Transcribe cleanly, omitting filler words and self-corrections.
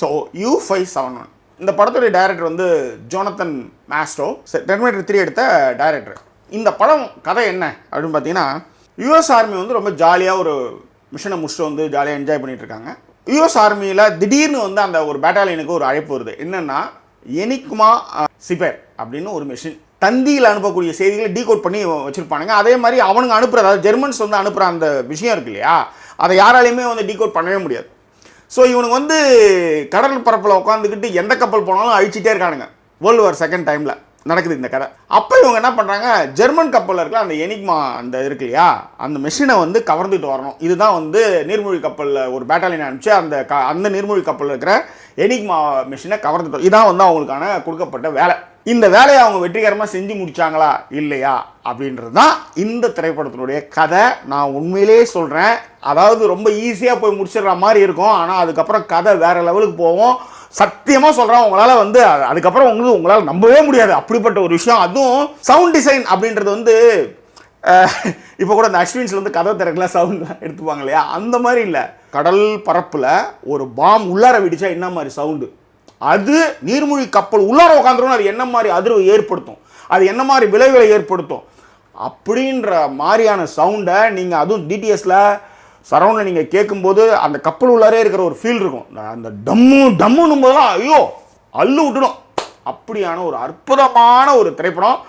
So U571 இந்த படத்துடைய director வந்து ஜோனத்தன் மேஸ்ட்ரோ, டெர்மினேட்டர் 3 எடுத்த டைரக்டர். இந்த படம் கதை என்ன அப்படின்னு பார்த்தீங்கன்னா, யூஎஸ் ஆர்மி வந்து ரொம்ப ஜாலியாக ஒரு மிஷனை முடிச்சுட்டு வந்து ஜாலியாக என்ஜாய் பண்ணிட்டு இருக்காங்க. யூஎஸ் ஆர்மியில் திடீர்னு வந்து அந்த ஒரு பேட்டாலியனுக்கு ஒரு அழைப்பு வருது. என்னென்னா எனிக்மா சிபேர் அப்படின்னு ஒரு மிஷின் தந்தியில் அனுப்பக்கூடிய செய்திகளை டீகோட் பண்ணி வச்சுருப்பானுங்க. அதே மாதிரி அவனுங்க அனுப்புகிற, அதாவது ஜெர்மன்ஸ் வந்து அனுப்புகிற அந்த விஷயம் இருக்கு இல்லையா, அதை யாராலையுமே வந்து டீகோட் பண்ணவே முடியாது. ஸோ இவனுக்கு வந்து கடல் பரப்பில் உட்காந்துக்கிட்டு எந்த கப்பல் போனாலும் அழிச்சிட்டே இருக்கானுங்க. வேர்ல்டு வார் செகண்ட் டைமில் நடக்குது இந்த கதை. அப்போ இவங்க என்ன பண்ணுறாங்க, ஜெர்மன் கப்பலில் இருக்கிற அந்த எனிக்மா அந்த இருக்கு இல்லையா, அந்த மெஷினை வந்து கவர்ந்துட்டு வரணும். இதுதான் வந்து நீர்மூழ்கி கப்பலில் ஒரு பேட்டாலியன் அனுப்பிச்சு அந்த நீர்மூழ்கி கப்பலில் இருக்கிற எனிக்மா மெஷினை கவர்ந்துட்டு, இதான் வந்து அவங்களுக்கான கொடுக்கப்பட்ட வேலை. இந்த வேலையை அவங்க வெற்றிகரமாக செஞ்சு முடிச்சாங்களா இல்லையா அப்படின்றது தான் இந்த திரைப்படத்தினுடைய கதை. நான் உண்மையிலே சொல்கிறேன், அதாவது ரொம்ப ஈஸியாக போய் முடிச்சிடுற மாதிரி இருக்கும், ஆனால் அதுக்கப்புறம் கதை வேறு லெவலுக்கு போவோம். சத்தியமாக சொல்கிறேன், உங்களால் வந்து அதுக்கப்புறம் உங்களால் நம்பவே முடியாது அப்படிப்பட்ட ஒரு விஷயம். அதுவும் சவுண்ட் டிசைன் அப்படின்றது வந்து இப்போ கூட இந்த அஸ்வின்ஸில் வந்து கதை திறக்கலாம் சவுண்ட்லாம் எடுத்துப்பாங்க இல்லையா, அந்த மாதிரி இல்லை. கடல் பரப்பில் ஒரு பாம் உள்ளார வெடிச்சா என்ன மாதிரி சவுண்டு, அது நீர்மூழ்கி கப்பல் உள்ளார உட்காந்துரும், அது என்ன மாதிரி அதிர்வு ஏற்படுத்தும், அது என்ன மாதிரி விளைவுகளை ஏற்படுத்தும் அப்படின்ற மாதிரியான சவுண்டை நீங்கள் அதுவும் டிடிஎஸில் சரௌண்டில் நீங்கள் கேட்கும்போது அந்த கப்பல் உள்ளாரே இருக்கிற ஒரு ஃபீல் இருக்கும். அந்த டம்முன்னும் போது தான் ஐயோ அள்ளு விட்டுடும். அப்படியான ஒரு அற்புதமான ஒரு திரைப்படம்.